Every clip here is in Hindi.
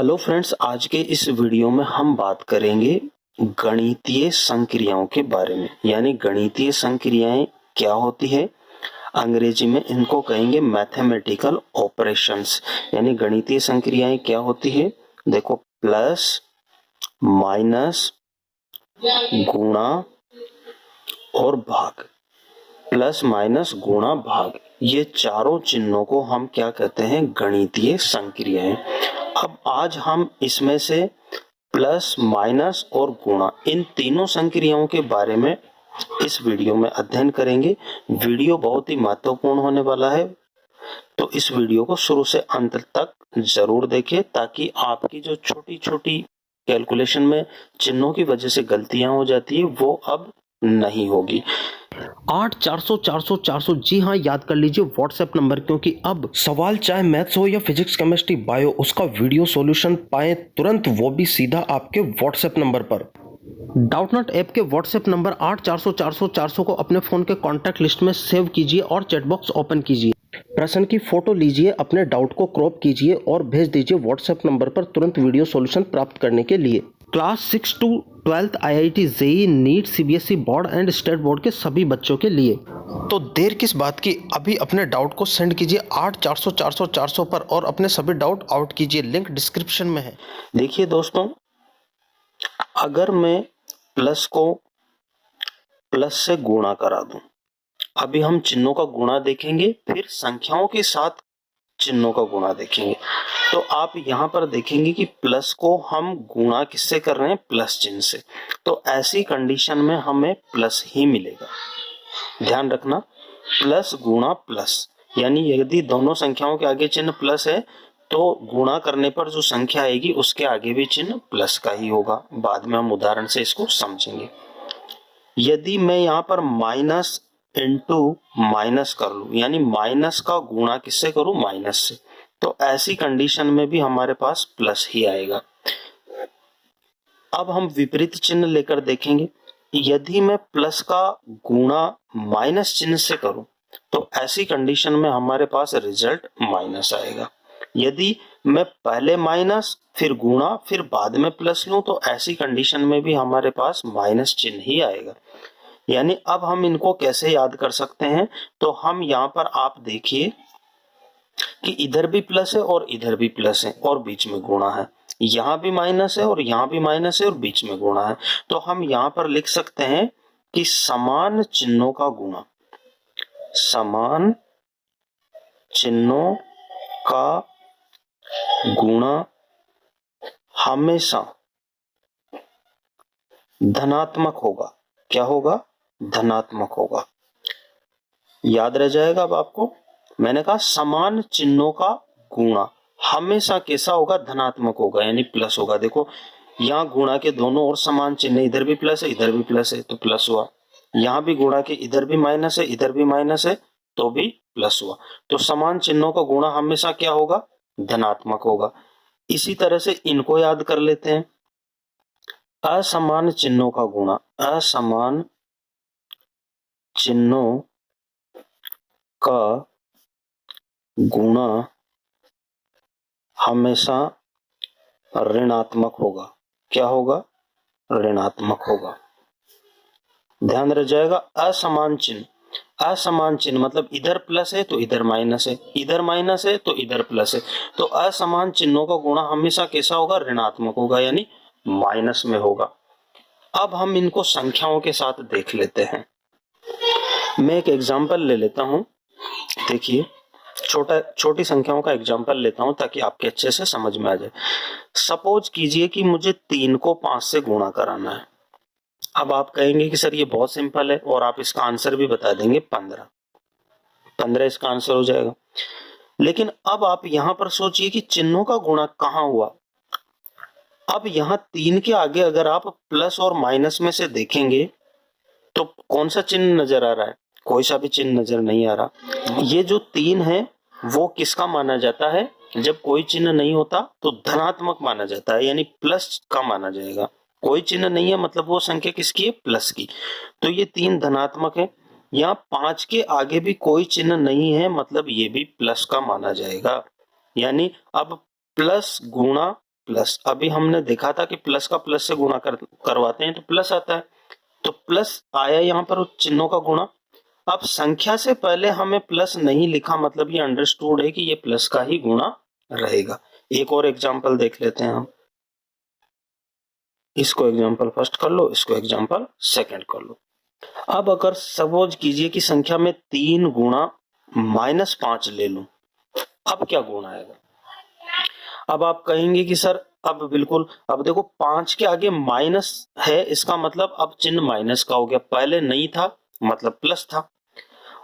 हेलो फ्रेंड्स, आज के इस वीडियो में हम बात करेंगे गणितीय संक्रियाओं के बारे में। यानी गणितीय संक्रियाएं क्या होती है, अंग्रेजी में इनको कहेंगे मैथमेटिकल ऑपरेशंस। यानी गणितीय संक्रियाएं क्या होती है, देखो प्लस, माइनस, गुणा और भाग। प्लस, माइनस, गुणा, भाग, ये चारों चिन्हों को हम क्या कहते हैं, गणितीय संक्रियाएं। अब आज हम इसमें से प्लस, माइनस और गुणा, इन तीनों संक्रियाओं के बारे में इस वीडियो में अध्ययन करेंगे। वीडियो बहुत ही महत्वपूर्ण होने वाला है, तो इस वीडियो को शुरू से अंत तक जरूर देखें ताकि आपकी जो छोटी छोटी कैलकुलेशन में चिन्हों की वजह से गलतियां हो जाती है वो अब नहीं होगी। 8 400 400 400, जी हाँ, याद कर लीजिए व्हाट्सएप नंबर, क्योंकि अब सवाल चाहे मैथ्स हो या फिजिक्स, केमिस्ट्री, बायो, उसका वीडियो सॉल्यूशन पाएं तुरंत, वो भी सीधा आपके व्हाट्सएप नंबर पर। डाउटनट ऐप के व्हाट्सएप नंबर 8 400 400 400 को अपने फोन के कॉन्टैक्ट लिस्ट में सेव कीजिए और चैट बॉक्स ओपन कीजिए। प्रश्न की फोटो लीजिए, अपने डाउट को क्रॉप कीजिए और भेज दीजिए व्हाट्सएप नंबर पर तुरंत वीडियो सॉल्यूशन प्राप्त करने के लिए। Class 6 to 12th IIT JEE NEET CBSE board and state board के सभी बच्चों के लिए। तो देर किस बात की, अभी अपने डाउट को सेंड कीजिए 8 400 400 400 पर और अपने सभी डाउट आउट कीजिए, लिंक डिस्क्रिप्शन में है। देखिए दोस्तों, अगर मैं प्लस को प्लस से गुणा करा दूं, अभी हम चिन्हों का गुणा देखेंगे, फिर संख्याओं के साथ चिन्हों का गुणा देखेंगे। तो आप यहाँ पर देखेंगे कि प्लस को हम गुणा किससे कर रहे हैं, प्लस चिन्ह से। तो ऐसी कंडीशन में हमें प्लस ही मिलेगा। ध्यान रखना, प्लस गुणा प्लस, यानी यदि दोनों संख्याओं के आगे चिन्ह प्लस है तो गुणा करने पर जो संख्या आएगी उसके आगे भी चिन्ह प्लस का ही होगा। बाद में हम उदाहरण से इसको समझेंगे। यदि मैं यहाँ पर माइनस इंटू माइनस कर लूं, यानी माइनस का गुणा किससे करूं, माइनस से, तो ऐसी कंडीशन में भी हमारे पास प्लस ही आएगा। अब हम विपरीत चिन्ह लेकर देखेंगे। यदि मैं प्लस का गुणा माइनस चिन्ह से करूं तो ऐसी कंडीशन में हमारे पास रिजल्ट माइनस आएगा। यदि मैं पहले माइनस फिर गुणा फिर बाद में प्लस लूं तो ऐसी कंडीशन में भी हमारे पास माइनस चिन्ह ही आएगा। यानी अब हम इनको कैसे याद कर सकते हैं, तो हम यहाँ पर आप देखिए कि इधर भी प्लस है और इधर भी प्लस है और बीच में गुणा है, यहाँ भी माइनस है और यहाँ भी माइनस है और बीच में गुणा है। तो हम यहाँ पर लिख सकते हैं कि समान चिन्हों का गुणा, समान चिन्हों का गुणा हमेशा धनात्मक होगा। क्या होगा, धनात्मक होगा। याद रह जाएगा अब आपको, मैंने कहा समान चिन्हों का गुणा हमेशा कैसा होगा, धनात्मक होगा, यानी प्लस होगा। देखो यहाँ गुणा के दोनों ओर समान चिन्ह, इधर भी प्लस है इधर भी प्लस है तो प्लस हुआ। यहाँ भी गुणा के इधर भी माइनस है इधर भी माइनस है तो भी प्लस हुआ। तो समान चिन्हों का गुणा हमेशा क्या होगा, धनात्मक होगा। इसी तरह से इनको याद कर लेते हैं। असमान चिन्हों का गुणा, असमान चिन्हों का गुणा हमेशा ऋणात्मक होगा। क्या होगा, ऋणात्मक होगा। ध्यान रह जाएगा, असमान चिन्ह, असमान चिन्ह मतलब इधर प्लस है तो इधर माइनस है, इधर माइनस है तो इधर प्लस है। तो असमान चिन्हों का गुणा हमेशा कैसा होगा, ऋणात्मक होगा, यानी माइनस में होगा। अब हम इनको संख्याओं के साथ देख लेते हैं। मैं एक एग्जांपल ले लेता हूं। देखिए, छोटी संख्याओं का एग्जांपल लेता हूं ताकि आपके अच्छे से समझ में आ जाए। सपोज कीजिए कि मुझे 3 को 5 से गुणा कराना है। अब आप कहेंगे कि सर ये बहुत सिंपल है, और आप इसका आंसर भी बता देंगे 15 इसका आंसर हो जाएगा। लेकिन अब आप यहां पर सोचिए कि चिन्हों का गुणा कहां हुआ। अब यहाँ 3 के आगे अगर आप प्लस और माइनस में से देखेंगे तो कौन सा चिन्ह नजर आ रहा है, कोई सा भी चिन्ह नजर नहीं आ रहा। ये जो 3 है वो किसका माना जाता है, जब कोई चिन्ह नहीं होता तो धनात्मक माना जाता है, यानी प्लस का माना जाएगा। कोई चिन्ह नहीं है मतलब वो संख्या किसकी है, प्लस की। तो ये 3 धनात्मक है। यहाँ 5 के आगे भी कोई चिन्ह नहीं है मतलब ये भी प्लस का माना जाएगा। यानी अब प्लस गुणा प्लस। अभी हमने देखा था कि प्लस का प्लस से गुणा करवाते हैं तो प्लस आता है, तो प्लस आया यहाँ पर चिन्हों का गुणा। अब संख्या से पहले हमें प्लस नहीं लिखा, मतलब ये अंडरस्टूड है कि ये प्लस का ही गुणा रहेगा। एक और एग्जांपल देख लेते हैं हम। इसको एग्जांपल फर्स्ट कर लो, इसको एग्जांपल सेकंड कर लो। अब अगर सपोज कीजिए कि संख्या में 3 गुणा -5 ले लूं, अब क्या गुण आएगा? अब आप कहेंगे कि सर अब बिल्कुल, अब देखो 5 के आगे माइनस है, इसका मतलब अब चिन्ह माइनस का हो गया, पहले नहीं था मतलब प्लस था,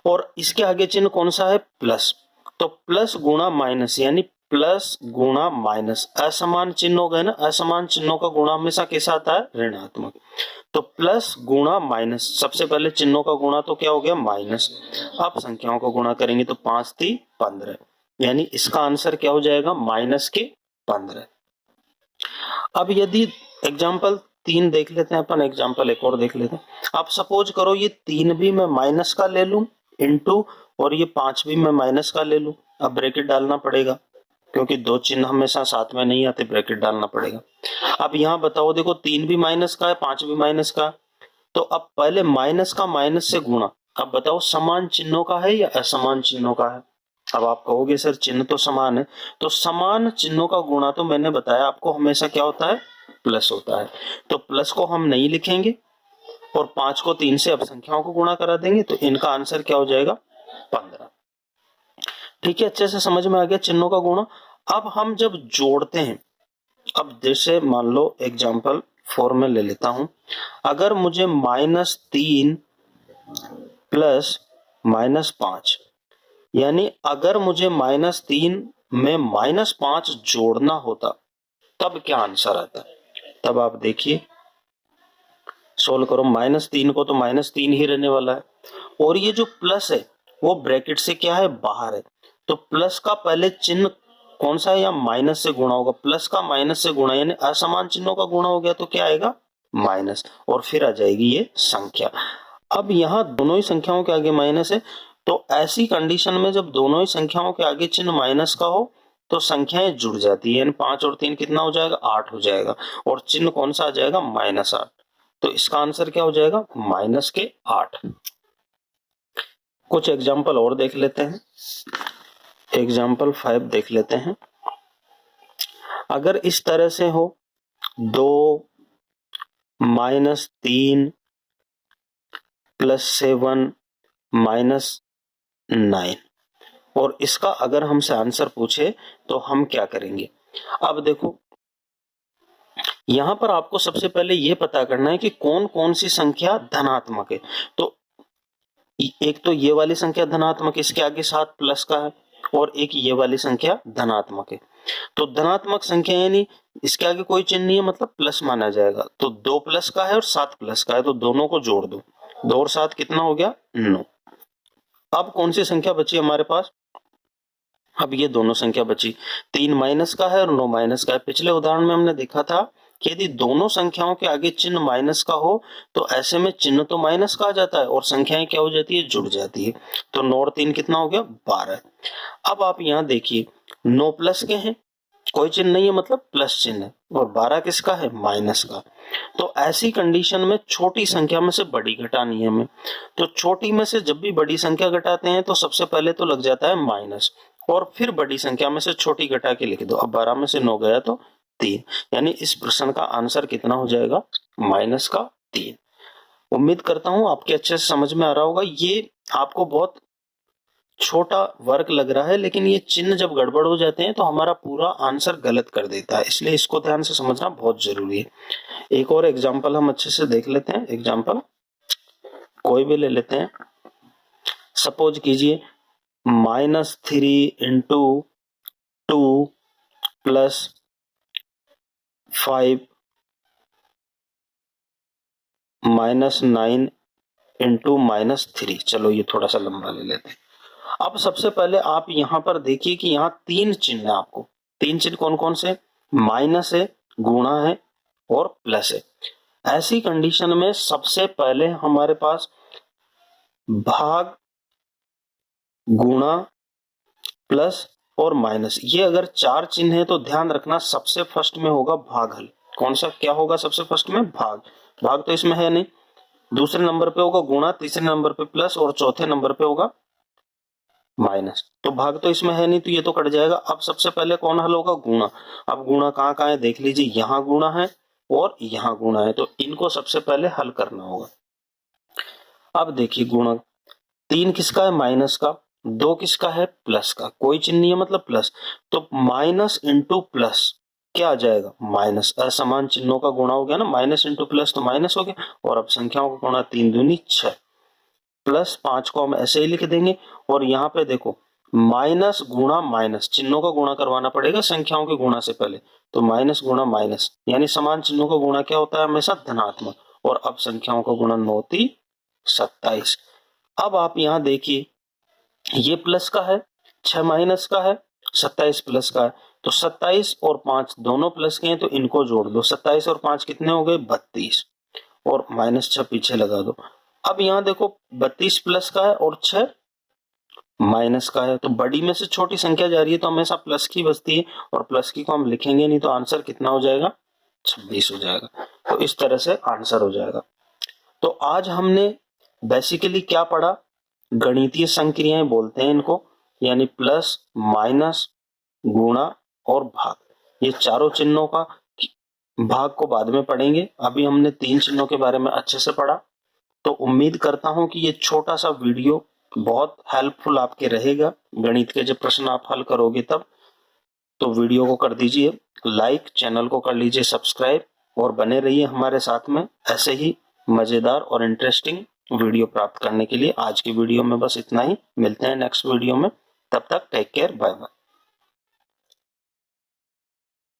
और इसके आगे चिन्ह कौन सा है? प्लस। तो प्लस गुणा माइनस यानी प्लस गुणा माइनस, असमान चिन्ह हो गए ना, असमान चिन्हों का गुणा हमेशा कैसा आता है? ऋणात्मक। तो प्लस गुणा माइनस, सबसे पहले चिन्हों का गुणा तो क्या हो गया? माइनस। अब संख्याओं का गुणा करेंगे तो 5 3 15, यानी इसका आंसर क्या हो जाएगा? माइनस के 15। अब यदि एग्जाम्पल 3 देख लेते हैं अपन, एग्जाम्पल एक और देख लेते हैं। अब सपोज करो ये 3 भी मैं माइनस का ले लूं इनटू, और ये 5 भी मैं माइनस का ले लूं। अब ब्रैकेट डालना पड़ेगा क्योंकि दो चिन्ह हमेशा साथ में नहीं आते, ब्रैकेट डालना पड़ेगा। अब यहाँ बताओ, देखो 3 भी माइनस का है, 5 भी माइनस का, तो अब पहले माइनस का माइनस से गुणा। अब बताओ समान चिन्हों का है या असमान चिन्हों का है? अब आप कहोगे सर चिन्ह तो समान है, तो समान चिन्हों का गुणा तो मैंने बताया आपको हमेशा क्या होता है? प्लस होता है। तो प्लस को हम नहीं लिखेंगे और 5 को 3 से अब संख्याओं को गुणा करा देंगे, तो इनका आंसर क्या हो जाएगा? 15। ठीक है, अच्छे से समझ में आ गया चिन्हों का गुणा। अब हम जब जोड़ते हैं, अब जैसे मान लो एग्जाम्पल 4 में ले लेता हूं, अगर मुझे -3 प्लस -5, यानी अगर मुझे -3 में -5 जोड़ना होता तब क्या आंसर आता? तब आप देखिए, सोल्व करो। -3 को तो -3 ही रहने वाला है, और ये जो प्लस है वो ब्रैकेट से क्या है? बाहर है। तो प्लस का पहले चिन्ह कौन सा है? या माइनस से गुणा होगा। प्लस का माइनस से गुणा यानी असमान चिन्हों का गुणा हो गया, तो क्या आएगा? माइनस, और फिर आ जाएगी ये संख्या। अब यहाँ दोनों ही संख्याओं के आगे माइनस है, तो ऐसी कंडीशन में जब दोनों ही संख्याओं के आगे चिन्ह माइनस का हो तो संख्याएं जुड़ जाती है, यानी 5 और 3 कितना हो जाएगा? 8 हो जाएगा, और चिन्ह कौन सा आ जाएगा? -8। तो इसका आंसर क्या हो जाएगा? -8। कुछ एग्जाम्पल और देख लेते हैं। एग्जाम्पल 5 देख लेते हैं। अगर इस तरह से हो 2 -3 +7 -9, और इसका अगर हमसे आंसर पूछे तो हम क्या करेंगे? अब देखो, यहां पर आपको सबसे पहले यह पता करना है कि कौन कौन सी संख्या धनात्मक है। तो एक तो ये वाली संख्या धनात्मक, इसके आगे 7 प्लस का है, और एक ये वाली संख्या धनात्मक है। तो धनात्मक संख्या यानी इसके आगे कोई चिन्ह नहीं है, मतलब प्लस माना जाएगा। तो 2 प्लस का है और 7 प्लस का है, तो दोनों को जोड़ दो। 2 और 7 कितना हो गया? 9। अब कौन सी संख्या बची हमारे पास? अब ये दोनों संख्या बची, 3 माइनस का है और 9 माइनस का है। पिछले उदाहरण में हमने देखा था कि यदि दोनों संख्याओं के आगे चिन्ह माइनस का हो तो ऐसे में चिन्ह तो माइनस का आ जाता है और संख्याएं क्या हो जाती है? जुड़ जाती है। तो 9 और 3 कितना हो गया? 12। अब आप यहाँ देखिए, 9 प्लस के हैं, कोई चिन्ह नहीं है मतलब प्लस चिन्ह है, और 12 किसका है? माइनस का। तो ऐसी कंडीशन में छोटी संख्या में से बड़ी घटानी है हमें। तो छोटी में से जब भी बड़ी संख्या घटाते हैं तो सबसे पहले तो लग जाता है माइनस, और फिर बड़ी संख्या में से छोटी घटा के लिख दो। अब 12 में से 9 गया तो 3, यानी इस प्रश्न का आंसर कितना हो जाएगा? -3। उम्मीद करता हूं आपके अच्छे से समझ में आ रहा होगा। ये आपको बहुत छोटा वर्क लग रहा है, लेकिन ये चिन्ह जब गड़बड़ हो जाते हैं तो हमारा पूरा आंसर गलत कर देता है, इसलिए इसको ध्यान से समझना बहुत जरूरी है। एक और एग्जांपल हम अच्छे से देख लेते हैं। एग्जांपल कोई भी ले लेते हैं। सपोज कीजिए -3 × 2 + 5 -9 × -3। चलो ये थोड़ा सा लंबा ले लेते हैं। अब सबसे पहले आप यहां पर देखिए कि यहाँ 3 चिन्ह है। आपको 3 चिन्ह कौन कौन से? माइनस है, गुणा है और प्लस है। ऐसी कंडीशन में सबसे पहले हमारे पास भाग, गुणा, प्लस और माइनस। ये अगर 4 चिन्ह है तो ध्यान रखना सबसे फर्स्ट में होगा भागहल। कौन सा क्या होगा सबसे फर्स्ट में? भाग। भाग तो इसमें है नहीं। दूसरे नंबर पे होगा गुणा, तीसरे नंबर पे प्लस और चौथे नंबर पे होगा माइनस। तो भाग तो इसमें है नहीं तो ये तो कट जाएगा। अब सबसे पहले कौन हल होगा? गुणा। अब गुणा कहाँ कहाँ है देख लीजिए, यहाँ गुणा है और यहाँ गुणा है, तो इनको सबसे पहले हल करना होगा। अब देखिए गुणा 3 किसका है? माइनस का। 2 किसका है? प्लस का। कोई चिन्ह नहीं है मतलब प्लस, तो माइनस इंटू प्लस क्या आ जाएगा? माइनस। असमान चिन्हों का गुणा हो गया ना, माइनस इंटू प्लस तो माइनस हो गया। और अब संख्याओं का गुणा 3 दूनी 6, प्लस 5 को हम ऐसे ही लिख देंगे। और यहाँ पे देखो माइनस गुणा माइनस, चिन्हों का गुणा करवाना पड़ेगा संख्याओं के गुणा से पहले, तो माइनस गुणा माइनस, यानी समान चिन्हों का गुणा क्या होता है? हमेशा धनात्मक। और अब संख्याओं का गुणा 9 × 27। अब आप यहाँ देखिए ये प्लस का है, 6 माइनस का है, 27 प्लस का है, तो 27 और 5 दोनों प्लस के हैं तो इनको जोड़ दो। 27 और 5 कितने हो गए? 32 और माइनस 6 पीछे लगा दो। अब यहाँ देखो 32 प्लस का है और 6 माइनस का है, तो बड़ी में से छोटी संख्या जा रही है तो हमेशा प्लस की बचती है, और प्लस की को हम लिखेंगे नहीं तो आंसर कितना हो जाएगा? 26 हो जाएगा। तो इस तरह से आंसर हो जाएगा। तो आज हमने बेसिकली क्या पढ़ा? गणितीय संक्रियाएं बोलते हैं इनको, यानी प्लस, माइनस, गुणा और भाग। ये चारों चिन्हों का भाग को बाद में पढ़ेंगे। अभी हमने 3 चिन्हों के बारे में अच्छे से पढ़ा। तो उम्मीद करता हूं कि ये छोटा सा वीडियो बहुत हेल्पफुल आपके रहेगा। गणित के जब प्रश्न आप हल करोगे तब, तो वीडियो को कर दीजिए लाइक, चैनल को कर लीजिए सब्सक्राइब और बने रहिए हमारे साथ में ऐसे ही मजेदार और इंटरेस्टिंग वीडियो प्राप्त करने के लिए। आज की वीडियो में बस इतना ही, मिलते हैं नेक्स्ट वीडियो में, तब तक टेक केयर, बाय बाय।